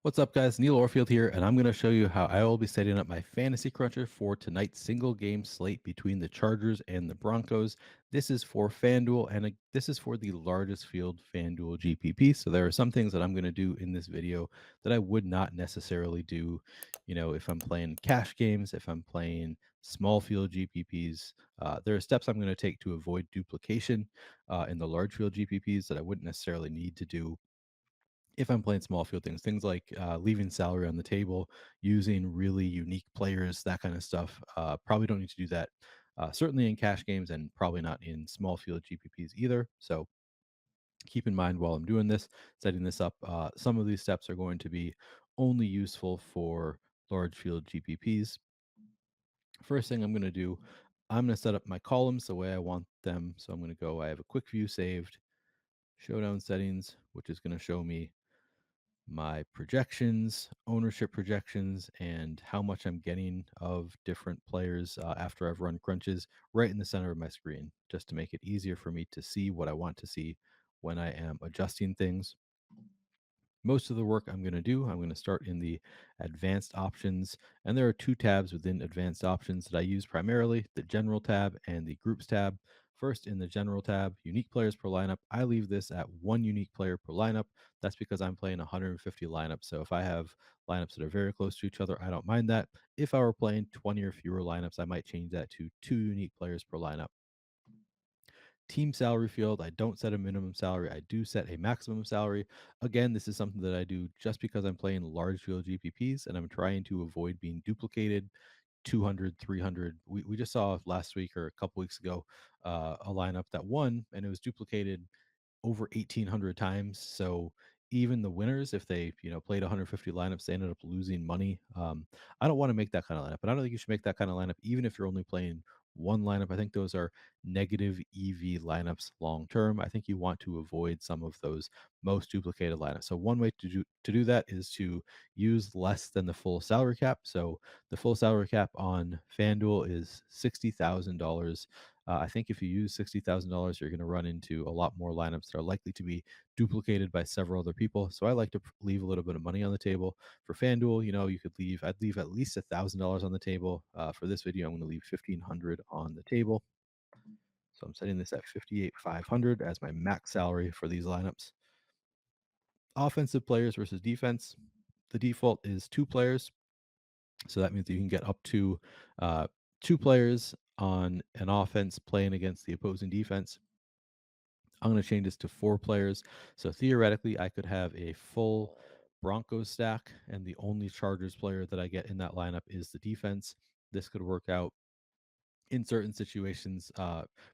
What's up, guys? Neil Orfield here, and I'm going to show you how I will be setting up my fantasy cruncher for tonight's single game slate between the Chargers and the Broncos. This is for FanDuel, and this is for the largest field FanDuel GPP. So there are some things that I'm going to do in this video that I would not necessarily do, if I'm playing cash games, if I'm playing small field GPPs. There are steps I'm going to take to avoid duplication in the large field GPPs that I wouldn't necessarily need to do if I'm playing small field things, things like leaving salary on the table, using really unique players, that kind of stuff. Probably don't need to do that. Certainly in cash games, and probably not in small field GPPs either. So keep in mind while I'm doing this, setting this up, some of these steps are going to be only useful for large field GPPs. First thing I'm going to do, I'm going to set up my columns the way I want them. So I'm going to go, I have a quick view saved, showdown settings, which is going to show me my projections, ownership projections, and how much I'm getting of different players after I've run crunches right in the center of my screen, just to make it easier for me to see what I want to see when I am adjusting things. Most of the work I'm going to do, I'm going to start in the advanced options. And there are two tabs within advanced options that I use primarily, the general tab and the groups tab. First, in the general tab, unique players per lineup, I leave this at one unique player per lineup. That's because I'm playing 150 lineups. So if I have lineups that are very close to each other, I don't mind that. If I were playing 20 or fewer lineups, I might change that to two unique players per lineup. Team salary field, I don't set a minimum salary. I do set a maximum salary. Again, this is something that I do just because I'm playing large field GPPs and I'm trying to avoid being duplicated. 200, 300. We just saw last week or a couple weeks ago a lineup that won and it was duplicated over 1,800 times. So even the winners, if they played 150 lineups, they ended up losing money. I don't want to make that kind of lineup, but I don't think you should make that kind of lineup even if you're only playing one lineup. I think those are negative EV lineups long term. I think you want to avoid some of those most duplicated lineups. So one way to do that is to use less than the full salary cap. So the full salary cap on FanDuel is $60,000. I think if you use $60,000, you're going to run into a lot more lineups that are likely to be duplicated by several other people. So I like to leave a little bit of money on the table. For FanDuel, I'd leave at least $1,000 on the table. For this video, I'm going to leave 1,500 on the table. So I'm setting this at 58,500 as my max salary for these lineups. Offensive players versus defense. The default is two players. So that means that you can get up to two players on an offense playing against the opposing defense. I'm going to change this to four players. So theoretically, I could have a full Broncos stack, and the only Chargers player that I get in that lineup is the defense. This could work out in certain situations,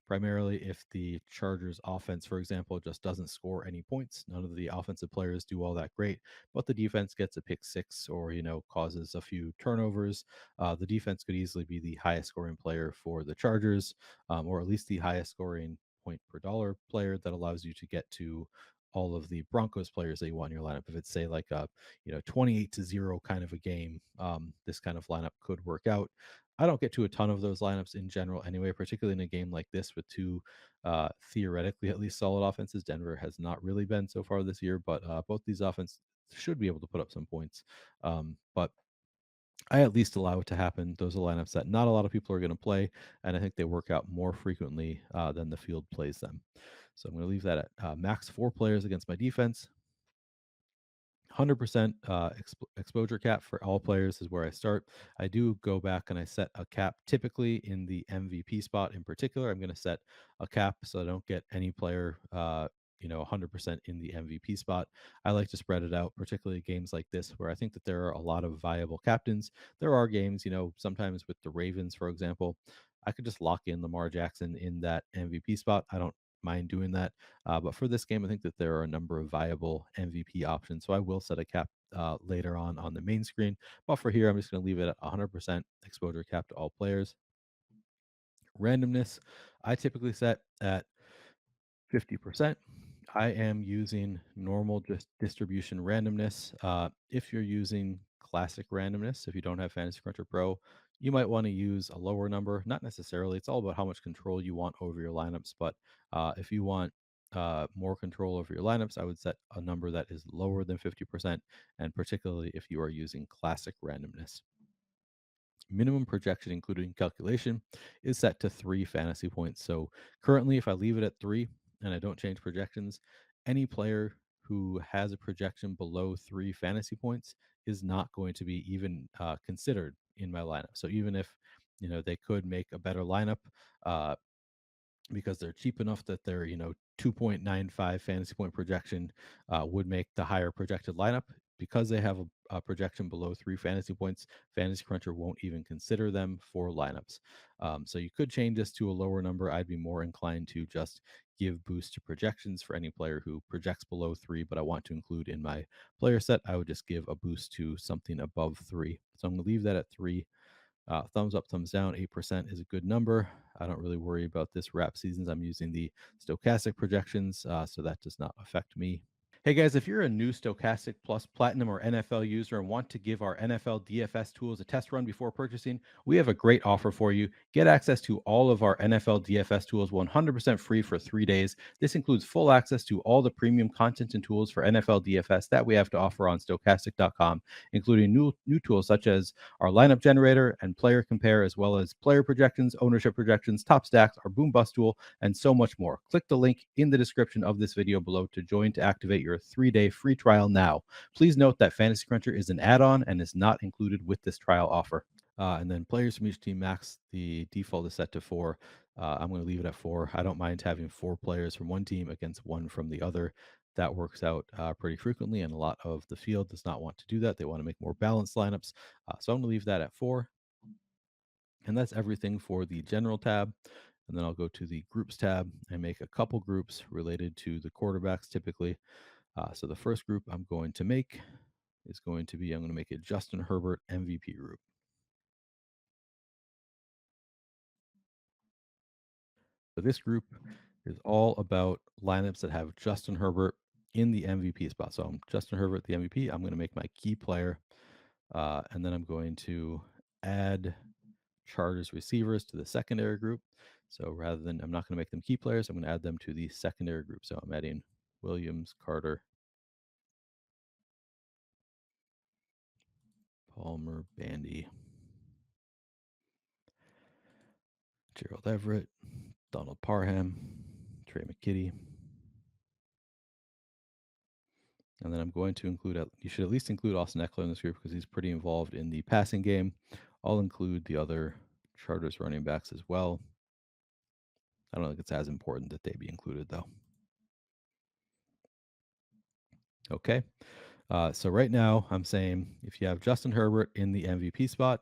primarily if the Chargers offense, for example, just doesn't score any points. None of the offensive players do all that great, but the defense gets a pick six or, causes a few turnovers. The defense could easily be the highest scoring player for the Chargers, or at least the highest scoring point per dollar player that allows you to get to all of the Broncos players that you want in your lineup. If it's say like a 28-0 kind of a game, this kind of lineup could work out. I don't get to a ton of those lineups in general anyway, particularly in a game like this with two theoretically at least solid offenses. Denver has not really been so far this year, but both these offenses should be able to put up some points. But I at least allow it to happen. Those are lineups that not a lot of people are going to play, and I think they work out more frequently than the field plays them. So I'm going to leave that at max four players against my defense. 100% exposure cap for all players is where I start. I do go back and I set a cap typically in the MVP spot in particular. I'm going to set a cap so I don't get any player 100% in the MVP spot. I like to spread it out, particularly games like this where I think that there are a lot of viable captains. There are games, sometimes with the Ravens, for example, I could just lock in Lamar Jackson in that MVP spot. I don't mind doing that. But for this game, I think that there are a number of viable MVP options. So I will set a cap later on the main screen. But for here, I'm just going to leave it at 100% exposure cap to all players. Randomness, I typically set at 50%. I am using normal just distribution randomness. If you're using classic randomness, if you don't have Fantasy Cruncher Pro, you might want to use a lower number. Not necessarily. It's all about how much control you want over your lineups. But if you want more control over your lineups, I would set a number that is lower than 50%, and particularly if you are using classic randomness. Minimum projection, including calculation, is set to 3 fantasy points. So currently, if I leave it at 3 and I don't change projections, any player who has a projection below 3 fantasy points is not going to be even considered in my lineup. So even if they could make a better lineup, uh, because they're cheap enough that their 2.95 fantasy point projection would make the higher projected lineup. Because they have a projection below 3 fantasy points, Fantasy Cruncher won't even consider them for lineups. So you could change this to a lower number. I'd be more inclined to just give boost to projections for any player who projects below 3, but I want to include in my player set. I would just give a boost to something above 3. So I'm going to leave that at 3. Thumbs up, thumbs down. 8% is a good number. I don't really worry about this wrap seasons. I'm using the Stokastic projections, so that does not affect me. Hey guys, if you're a new Stokastic Plus Platinum or NFL user and want to give our NFL DFS tools a test run before purchasing, we have a great offer for you. Get access to all of our NFL DFS tools 100% free for 3 days. This includes full access to all the premium content and tools for NFL DFS that we have to offer on stokastic.com, including new tools such as our lineup generator and player compare, as well as player projections, ownership projections, top stacks, our boom bust tool, and so much more. Click the link in the description of this video below to join to activate your 3-day free trial now. Please note that Fantasy Cruncher is an add-on and is not included with this trial offer. And then players from each team max, the default is set to 4. I'm going to leave it at 4. I don't mind having 4 players from one team against 1 from the other. That works out pretty frequently, and a lot of the field does not want to do that. They want to make more balanced lineups. So I'm going to leave that at 4. And that's everything for the general tab. And then I'll go to the groups tab and make a couple groups related to the quarterbacks typically. So the first group I'm going to make is going to be, I'm going to make a Justin Herbert MVP group. So this group is all about lineups that have Justin Herbert in the MVP spot. So I'm Justin Herbert, the MVP. I'm going to make my key player. And then I'm going to add Chargers receivers to the secondary group. So rather than, I'm not going to make them key players, I'm going to add them to the secondary group. So I'm adding Williams, Carter, Palmer, Bandy, Gerald Everett, Donald Parham, Trey McKitty. And then I'm going to include, you should at least include Austin Eckler in this group because he's pretty involved in the passing game. I'll include the other Chargers running backs as well. I don't think it's as important that they be included though. Okay. So right now I'm saying if you have Justin Herbert in the MVP spot,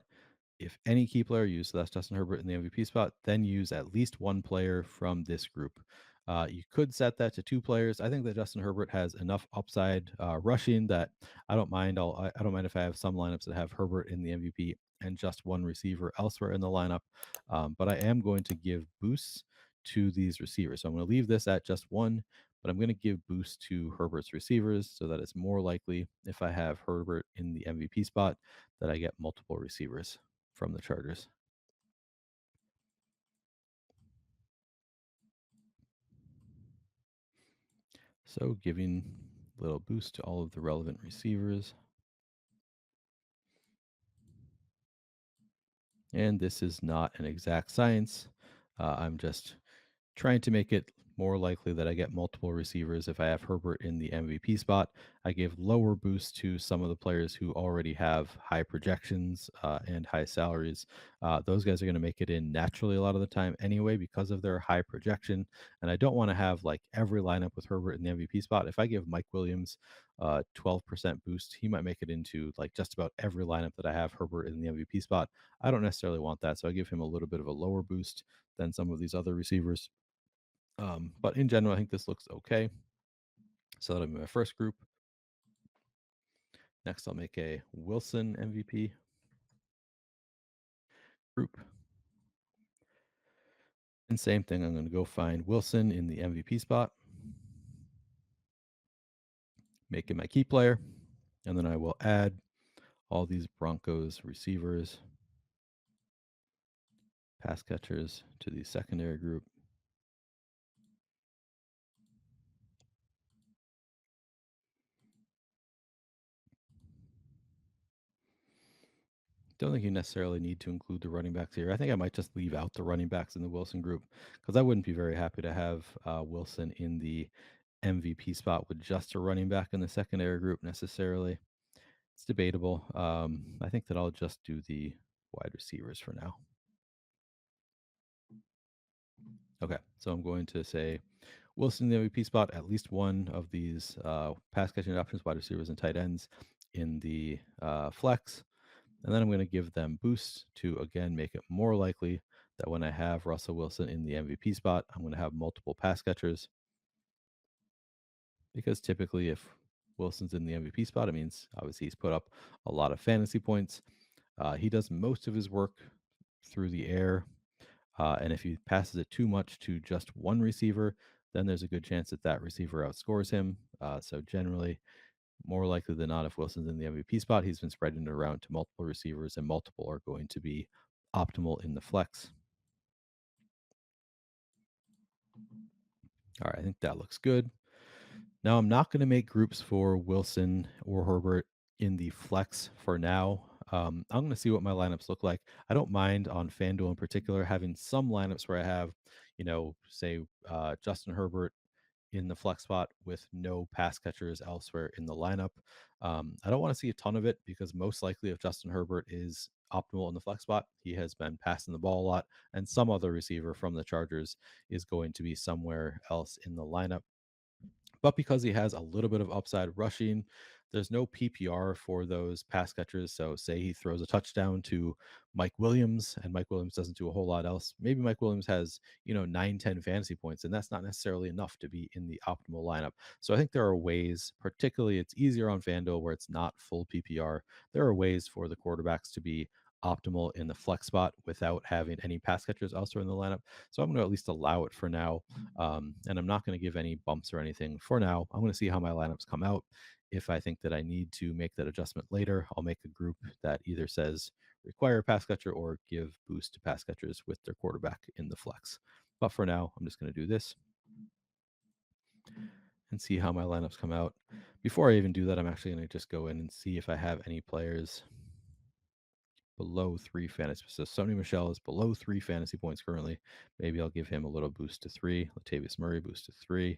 if any key player used, so that's Justin Herbert in the MVP spot, then use at least one player from this group. You could set that to 2 players. I think that Justin Herbert has enough upside rushing that I don't mind. I don't mind if I have some lineups that have Herbert in the MVP and just one receiver elsewhere in the lineup. But I am going to give boosts to these receivers. So I'm going to leave this at just 1, but I'm going to give boost to Herbert's receivers so that it's more likely if I have Herbert in the MVP spot that I get multiple receivers from the Chargers. So giving a little boost to all of the relevant receivers. And this is not an exact science. I'm just trying to make it more likely that I get multiple receivers if I have Herbert in the MVP spot. I give lower boosts to some of the players who already have high projections and high salaries. Those guys are going to make it in naturally a lot of the time anyway because of their high projection. And I don't want to have like every lineup with Herbert in the MVP spot. If I give Mike Williams 12% boost, he might make it into like just about every lineup that I have Herbert in the MVP spot. I don't necessarily want that. So I give him a little bit of a lower boost than some of these other receivers. But in general, I think this looks okay. So that'll be my first group. Next, I'll make a Wilson MVP group. And same thing, I'm going to go find Wilson in the MVP spot, make it my key player, and then I will add all these Broncos receivers, pass catchers to the secondary group. Don't think you necessarily need to include the running backs here. I think I might just leave out the running backs in the Wilson group because I wouldn't be very happy to have Wilson in the MVP spot with just a running back in the secondary group necessarily. It's debatable. I think that I'll just do the wide receivers for now. Okay, so I'm going to say Wilson in the MVP spot, at least one of these pass catching options, wide receivers and tight ends in the flex. And then I'm going to give them boosts to, again, make it more likely that when I have Russell Wilson in the MVP spot, I'm going to have multiple pass catchers. Because typically, if Wilson's in the MVP spot, it means obviously he's put up a lot of fantasy points. He does most of his work through the air. And if he passes it too much to just one receiver, then there's a good chance that that receiver outscores him. So generally, more likely than not, if Wilson's in the MVP spot, he's been spreading it around to multiple receivers, and multiple are going to be optimal in the flex. All right, I think that looks good. Now, I'm not going to make groups for Wilson or Herbert in the flex for now. I'm going to see what my lineups look like. I don't mind on FanDuel in particular having some lineups where I have, say Justin Herbert in the flex spot with no pass catchers elsewhere in the lineup. I don't want to see a ton of it because most likely if Justin Herbert is optimal in the flex spot, he has been passing the ball a lot, and some other receiver from the Chargers is going to be somewhere else in the lineup. But because he has a little bit of upside rushing, there's no PPR for those pass catchers. So, say he throws a touchdown to Mike Williams and Mike Williams doesn't do a whole lot else. Maybe Mike Williams has, 9, 10 fantasy points, and that's not necessarily enough to be in the optimal lineup. So, I think there are ways, particularly it's easier on FanDuel where it's not full PPR. There are ways for the quarterbacks to be optimal in the flex spot without having any pass catchers elsewhere in the lineup. So I'm going to at least allow it for now. And I'm not going to give any bumps or anything for now. I'm going to see how my lineups come out. If I think that I need to make that adjustment later, I'll make a group that either says require pass catcher or give boost to pass catchers with their quarterback in the flex. But for now, I'm just going to do this and see how my lineups come out. Before I even do that, I'm actually going to just go in and see if I have any players below 3 fantasy. So Sony Michel is below 3 fantasy points currently. Maybe I'll give him a little boost to 3. Latavius Murray boost to 3.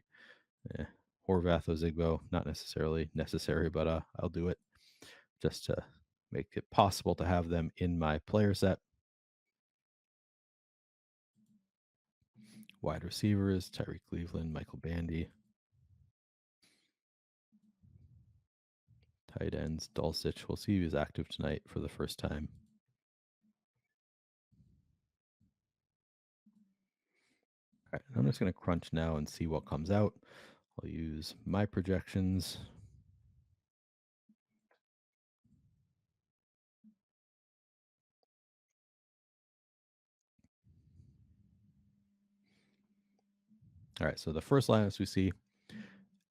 Horvath Ozigbo, not necessarily necessary, but I'll do it just to make it possible to have them in my player set. Wide receivers, Tyreek Cleveland, Michael Bandy. Tight ends, Dulcich. We'll see who's active tonight for the first time. All right, I'm just going to crunch now and see what comes out. I'll use my projections. All right, so the first lineups we see,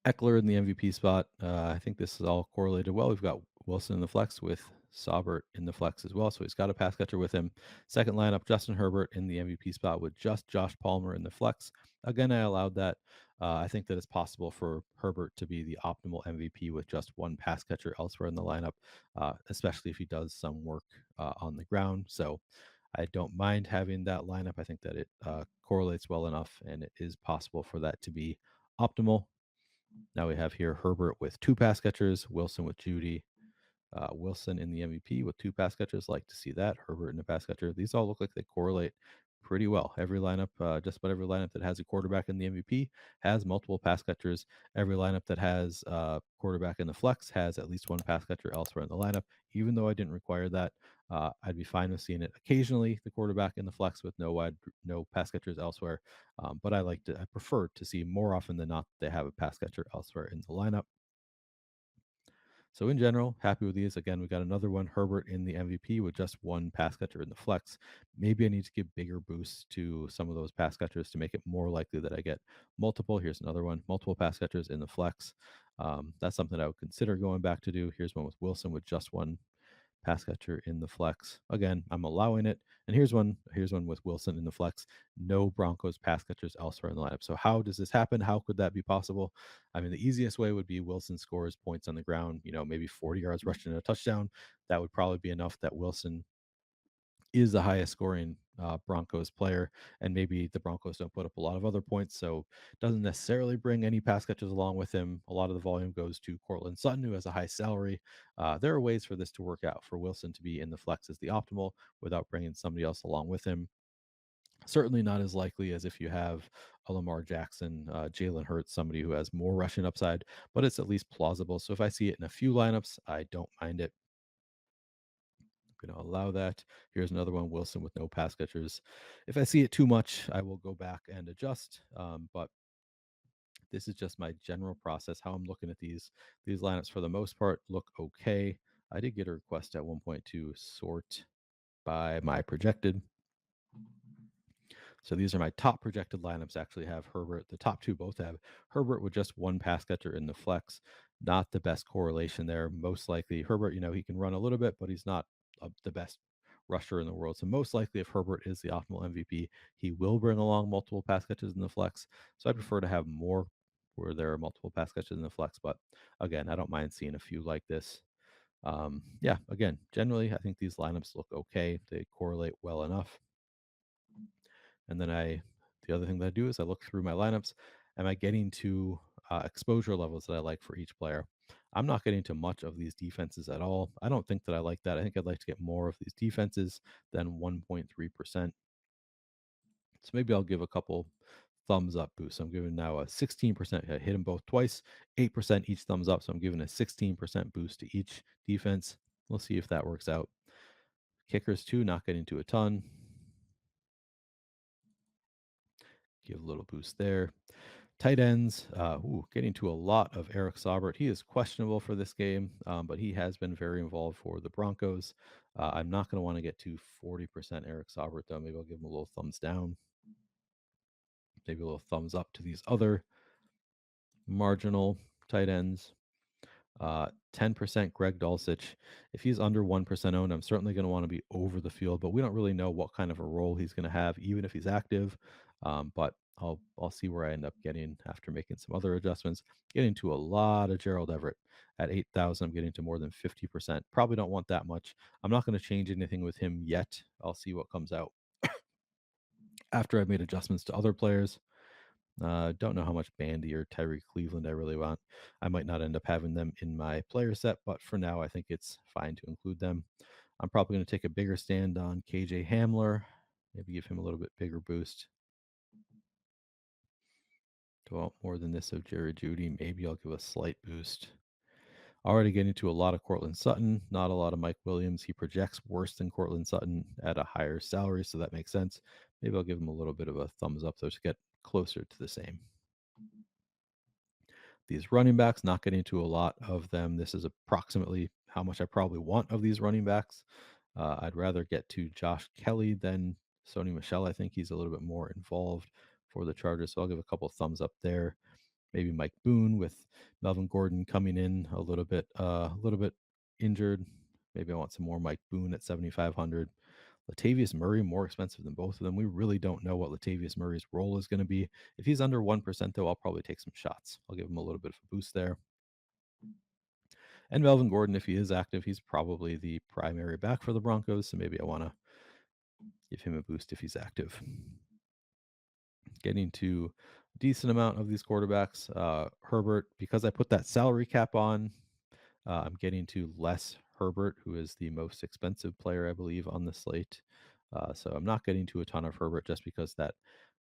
Eckler in the MVP spot. I think this is all correlated well. We've got Wilson in the flex with Saubert in the flex as well. So he's got a pass catcher with him. Second lineup, Justin Herbert in the MVP spot with just Josh Palmer in the flex. Again, I allowed that. I think that it's possible for Herbert to be the optimal MVP with just one pass catcher elsewhere in the lineup, especially if he does some work on the ground. So I don't mind having that lineup. I think that it correlates well enough, and it is possible for that to be optimal. Now we have here Herbert with 2 pass catchers, Wilson with Judy, Wilson in the MVP with 2 pass catchers. Like to see that. Herbert in a pass catcher. These all look like they correlate pretty well. Every lineup, just about every lineup that has a quarterback in the MVP has multiple pass catchers. Every lineup that has quarterback in the flex has at least one pass catcher elsewhere in the lineup. Even though I didn't require that, I'd be fine with seeing it occasionally. The quarterback in the flex with no pass catchers elsewhere. But I prefer to see more often than not they have a pass catcher elsewhere in the lineup. So in general, happy with these. Again, we got another one, Herbert in the MVP with just one pass catcher in the flex. Maybe I need to give bigger boosts to some of those pass catchers to make it more likely that I get multiple. Here's another one, multiple pass catchers in the flex. That's something I would consider going back to do. Here's one with Wilson with just one pass catcher in the flex. Again, I'm allowing it. And here's one with Wilson in the flex. No Broncos pass catchers elsewhere in the lineup. So how does this happen? How could that be possible? I mean, the easiest way would be Wilson scores points on the ground, maybe 40 yards rushed in a touchdown. That would probably be enough that Wilson is the highest scoring Broncos player, and maybe the Broncos don't put up a lot of other points, so doesn't necessarily bring any pass catches along with him. A lot of the volume goes to Cortland Sutton, who has a high salary. There are ways for this to work out. For Wilson to be in the flex is the optimal without bringing somebody else along with him. Certainly not as likely as if you have a Lamar Jackson, Jalen Hurts, somebody who has more rushing upside, but it's at least plausible. So if I see it in a few lineups, I don't mind it. I'm going to allow that. Here's another one, Wilson with no pass catchers. If I see it too much, I will go back and adjust. But this is just my general process, how I'm looking at these. These lineups, for the most part, look okay. I did get a request at one point to sort by my projected. So these are my top projected lineups. Actually, have Herbert. The top two both have Herbert with just one pass catcher in the flex. Not the best correlation there. Most likely, Herbert, he can run a little bit, but he's not the best rusher in the world. So most likely, if Herbert is the optimal MVP, he will bring along multiple pass catches in the flex. So I prefer to have more where there are multiple pass catches in the flex. But again, I don't mind seeing a few like this. Yeah, again, generally, I think these lineups look okay. They correlate well enough. And then the other thing that I do is I look through my lineups. Am I getting to exposure levels that I like for each player? I'm not getting to much of these defenses at all. I don't think that I like that. I think I'd like to get more of these defenses than 1.3%. So maybe I'll give a couple thumbs up boosts. I'm giving now a 16%. I hit them both twice, 8% each thumbs up. So I'm giving a 16% boost to each defense. We'll see if that works out. Kickers too, not getting to a ton. Give a little boost there. Tight ends, getting to a lot of Eric Saubert. He is questionable for this game, but he has been very involved for the Broncos. I'm not going to want to get to 40% Eric Saubert, though. Maybe I'll give him a little thumbs down. Maybe a little thumbs up to these other marginal tight ends. 10% Greg Dulcich. If he's under 1% owned, I'm certainly going to want to be over the field, but we don't really know what kind of a role he's going to have, even if he's active. But I'll see where I end up getting after making some other adjustments. Getting to a lot of Gerald Everett at 8,000. I'm getting to more than 50%. Probably don't want that much. I'm not going to change anything with him yet. I'll see what comes out after I've made adjustments to other players. Don't know how much Bandy or Tyree Cleveland I really want. I might not end up having them in my player set, but for now, I think it's fine to include them. I'm probably going to take a bigger stand on KJ Hamler, maybe give him a little bit bigger boost. Well, more than this of Jerry Jeudy, maybe I'll give a slight boost. Already getting to a lot of Cortland Sutton, not a lot of Mike Williams. He projects worse than Cortland Sutton at a higher salary, so that makes sense. Maybe I'll give him a little bit of a thumbs up, though, to get closer to the same. These running backs, not getting to a lot of them. This is approximately how much I probably want of these running backs. I'd rather get to Josh Kelly than Sony Michel. I think he's a little bit more involved for the Chargers, so I'll give a couple thumbs up there. Maybe Mike Boone with Melvin Gordon coming in a little bit injured. Maybe I want some more Mike Boone at 7,500. Latavius Murray, more expensive than both of them. We really don't know what Latavius Murray's role is going to be. If he's under 1%, though, I'll probably take some shots. I'll give him a little bit of a boost there. And Melvin Gordon, if he is active, he's probably the primary back for the Broncos. So maybe I want to give him a boost if he's active. Getting to a decent amount of these quarterbacks. Herbert, because I put that salary cap on, I'm getting to less Herbert, who is the most expensive player, I believe, on the slate. So I'm not getting to a ton of Herbert just because that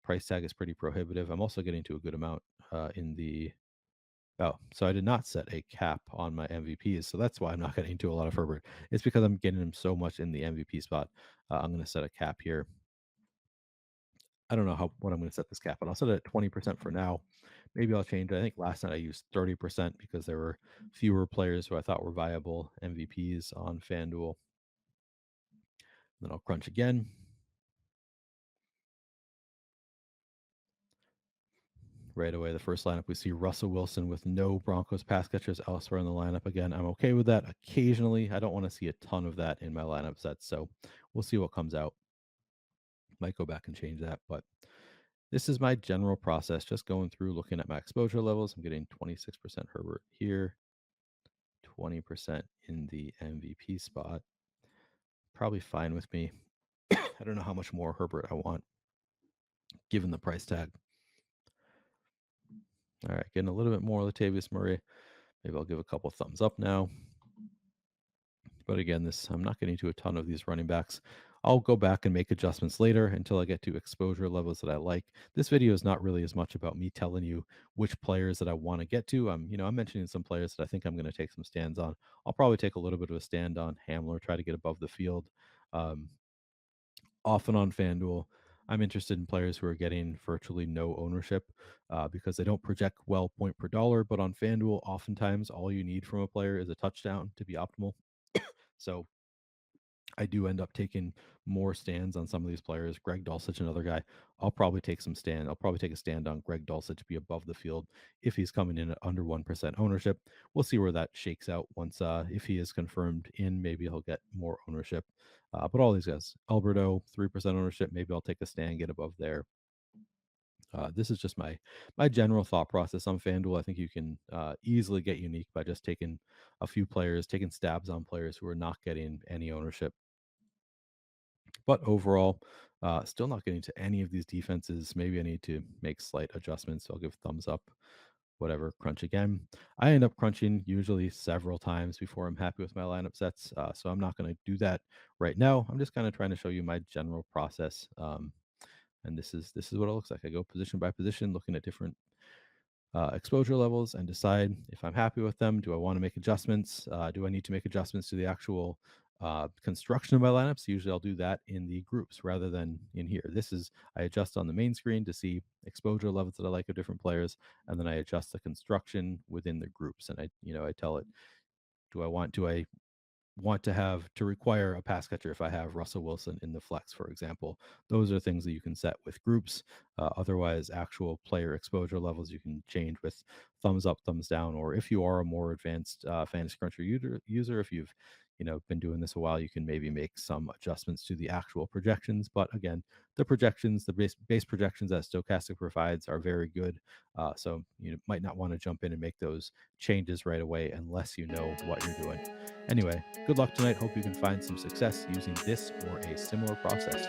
price tag is pretty prohibitive. I'm also getting to a good amount in the. Oh, so I did not set a cap on my MVPs. So that's why I'm not getting to a lot of Herbert. It's because I'm getting him so much in the MVP spot. I'm going to set a cap here. I don't know what I'm going to set this cap on. I'll set it at 20% for now. Maybe I'll change it. I think last night I used 30% because there were fewer players who I thought were viable MVPs on FanDuel. Then I'll crunch again. Right away, the first lineup, we see Russell Wilson with no Broncos pass catchers elsewhere in the lineup. Again, I'm okay with that occasionally. I don't want to see a ton of that in my lineup sets, so we'll see what comes out. Might go back and change that, but this is my general process, just going through looking at my exposure levels. I'm getting 26% Herbert here, 20% in the MVP spot. Probably fine with me. I don't know how much more Herbert I want given the price tag. All right, getting a little bit more Latavius Murray. Maybe I'll give a couple thumbs up now. But again, this I'm not getting to a ton of these running backs. I'll go back and make adjustments later until I get to exposure levels that I like. This video is not really as much about me telling you which players that I want to get to. I'm mentioning some players that I think I'm going to take some stands on. I'll probably take a little bit of a stand on Hamler, try to get above the field. Um, Often on FanDuel, I'm interested in players who are getting virtually no ownership because they don't project well point per dollar. But on FanDuel, oftentimes all you need from a player is a touchdown to be optimal. So I do end up taking more stands on some of these players. Greg Dulcich, another guy. I'll probably take some stand. I'll probably take a stand on Greg Dulcich to be above the field if he's coming in at under 1% ownership. We'll see where that shakes out once if he is confirmed in, maybe he'll get more ownership. But all these guys, Alberto, 3% ownership, maybe I'll take a stand, get above there. This is just my general thought process on FanDuel. I think you can easily get unique by just taking a few players, taking stabs on players who are not getting any ownership. But overall, still not getting to any of these defenses. Maybe I need to make slight adjustments. So I'll give thumbs up, whatever, crunch again. I end up crunching usually several times before I'm happy with my lineup sets. So I'm not going to do that right now. I'm just kind of trying to show you my general process. And this is what it looks like. I go position by position, looking at different exposure levels and decide if I'm happy with them. Do I want to make adjustments? Do I need to make adjustments to the actual construction of my lineups? Usually I'll do that in the groups rather than in here. I adjust on the main screen to see exposure levels that I like of different players, and then I adjust the construction within the groups. And I tell it, do I want to require a pass catcher if I have Russell Wilson in the flex, for example. Those are things that you can set with groups. Otherwise, actual player exposure levels you can change with thumbs up, thumbs down, or if you are a more advanced Fantasy Cruncher user, if you've been doing this a while, you can maybe make some adjustments to the actual projections. But again, the base projections that Stokastic provides are very good. So you might not want to jump in and make those changes right away unless you know what you're doing. Anyway, good luck tonight. Hope you can find some success using this or a similar process.